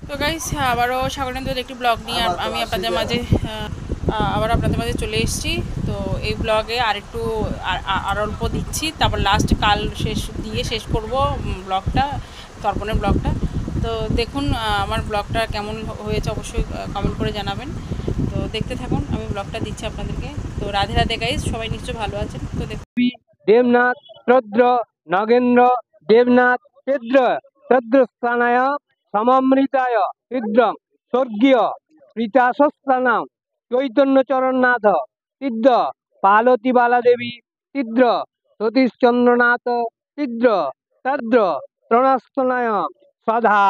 তো গাইস আবারও স্বাগতম একটি ব্লগ নিয়ে আমি আপনাদের মাঝে আবার আপনাদের মাঝে চলে এসেছি। তো এই ব্লগে আরেকটু আর অল্প দিচ্ছি, তারপর লাস্ট কাল শেষ করব ব্লগটা, তর্পণের ব্লগটা। তো দেখুন আমার ব্লগটা কেমন হয়েছে অবশ্যই কমেন্ট করে জানাবেন। তো দেখতে থাকুন, আমি ব্লগটা দিচ্ছি আপনাদেরকে। তো রাধে রাধে গাইস, সবাই নিশ্চয়ই ভালো আছেন। তো দেখুন, দেবনাথ রুদ্র নগেন্দ্র দেবনাথ পেদ্র তদ্রস্থানায় সমমৃতায় তীব্রং স্বর্গীয় প্রীতাস্থানাম চৈতন্যচরণনাথ তীব্র পালতি বালা দেবী তীব্র সতীশচন্দ্রনাথ তীব্র তদ্র প্রণস্তনায় সধা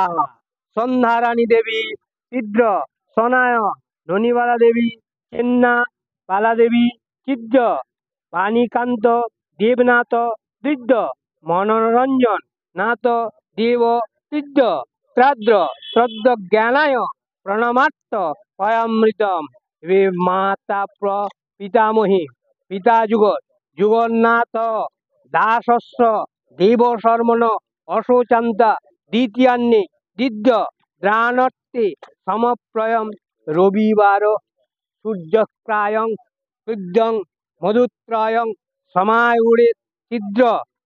সন্ধ্যারানী দেবী তীব্র সনায় ধনীবালা দেবী চেন্না বালা দেবী তীব্র বাণীকান্ত দেবনাথ তীর্থ মনোরঞ্জন নাথ দেব তীর্থ শ্রাদ্র শ্রদ্ধ জ্ঞানায় প্রণমাত্ত পয়ামৃতম মাতা পিতামহী পিতা যুগন্নাথ দাসস্য দেব শর্মণ অশোচান্তা দ্বিতীয়ান্নে দিদ্য দ্রাণর্তে সমপ্রয়ম রবিবার সূর্যক্রায়ং সূর্যং মধুত্রয়ং সমায়ুরে তীব্র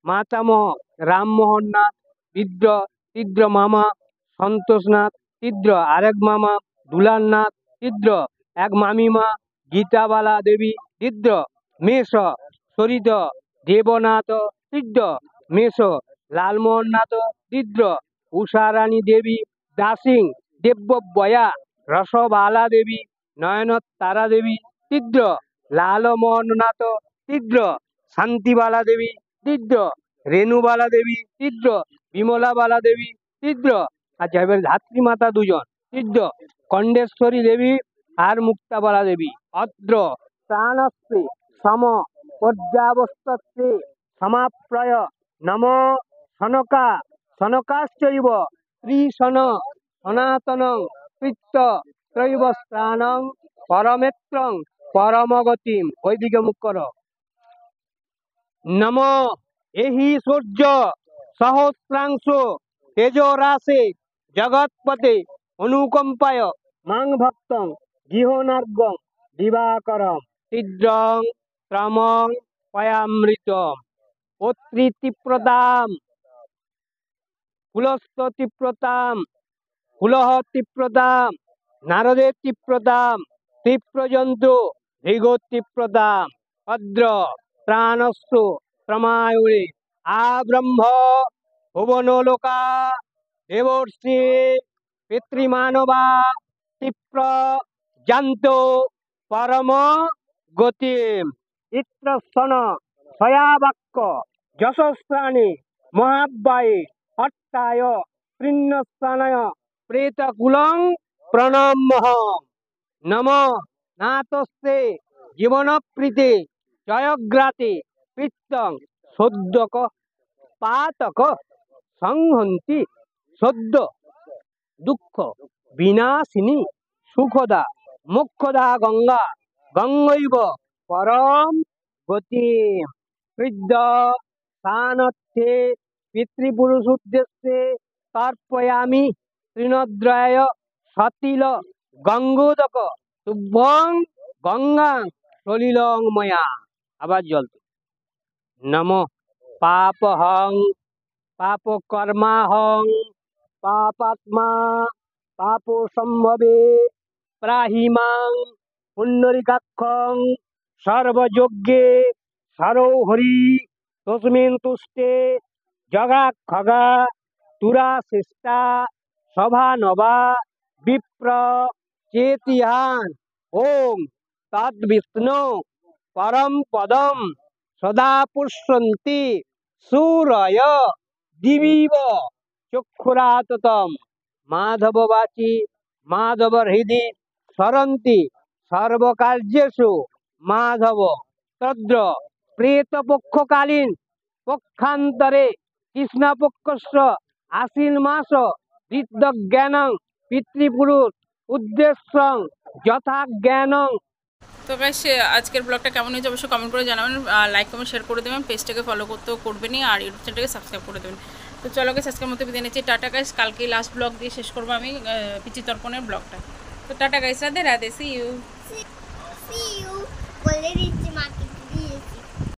মাতামহ রামমোহন নাথ তীব্র তীব্র মামা সন্তোষনাথ তীব্র আরেক মামা দুলালনাথ তীব্র এক মামিমা গীতাবালা দেবী তীব্র মেষ সরিত দেবনাথ তীব্র মেষ লালমোহন নাথ তীব্র উষারানী দেবী দাসিং দেব্যবয়া রসবালা দেবী নয়নতারা দেবী তীব্র লালমোহননাথ তীব্র শান্তিবালা দেবী তীব্র রেণুবালা দেবী তীব্র বিমলাবালা দেবী তীব্র। আচ্ছা, এবার ধাত্রী মাতা দুজন তীব্র কণ্ডেশ্বরী দেবী আর মুক্তাবালা দেবী অদ্র প্রাণস্ত্রী সম পর্যাবস্তত্রে সমাপ্রয় নম সনকা সনকাশ্চৈব ত্রিশন সনাতনং কৃত্য ত্রৈব স্থানং পরমেত্রং পরমগতিম। ওইদিকে মুখ করো। নম এহি সূর্য সহস্রাংশ তেজরাসে জগৎপতে অনুকম্পায় মাং ভক্তং গৃহনার্গং দিবাকরম তীব্রং ত্রমং পয়ামৃতম পত্রীতীব্রতাম কুলস্থ তীব্রতাম কুলহ তীব্রতাম নারদের তীব্রতাম তীব্রজন্তু ভৃগতীব্রতাম ভদ্র প্রাণস্তু প্রমায়ুরে আব্রহ্ম ভুবনোলোকা দেবর্ষি পিতৃমানবা তীব্র জান্ত পরম গতিম ইত্রস্তন সয়াবাক্য যশস্রাণী মহাব্বায়ে হট্টায় তৃণ্যস্থানায় প্রেতকুলং প্রণমহম। নম নাতস্তে জীবনপ্রীতে জয়গ্রাতে কৃত্যং সদ্যক পাতক সংহন্তি সদ্য দুঃখ বিনাশিনী সুখদা মোক্ষদা গঙ্গা গঙ্গৈব পরম গতিম। হৃদ্য স্থানর্থে পিতৃপুরুষ উদ্দেশ্যে তর্পয়ামি তৃণদ্রয় সতিল গঙ্গোদক শুভং গঙ্গা সলিলং ময়া। আবার জল। নম পাপহং পাপ কর্মাহং পাপাত্মা পাপ সম্ভবে প্রাহিমাং পুণ্ডরিকাক্ষং সর্বযজ্ঞে সরৌ হরি তস্মিন তুষ্টে জগা খগা তুরা শ্রেষ্ঠা সভা নবা বিপ্র চেতিহান ওম তদ বিষ্ণু পরম পদম সদা পুষ্যন্তি সূরয় দিবিব চক্ষুরাততম মাধব বাচি মাধব হৃদি স্মরন্তি সর্বকার্যেষু মাধব তদ্র প্রেতপক্ষকালীন পক্ষান্তরে কৃষ্ণপক্ষস্য আশ্বিন মাস ঋদ্ধজ্ঞানং পিতৃপুরুষ উদ্দেশ্যং যথা জ্ঞানং। তো গাইস আজকের ব্লগটা কেমন হয়েছে অবশ্যই কমেন্ট করে জানাবেন, লাইক কমেন্ট শেয়ার করে দেবেন, পেজটাকে ফলো করতেও করবেনই, আর ইউটিউব চ্যানেলটাকে সাবস্ক্রাইব করে দেবেন। তো চলো গাইস আজকের মতো বিদায় নিচ্ছি, টাটা গাইস। কালকে লাস্ট ব্লগ দিয়ে শেষ করবো আমি পিচি তর্পণের ব্লগটা। তো tata guys, Radhe Radhe, see you. See you.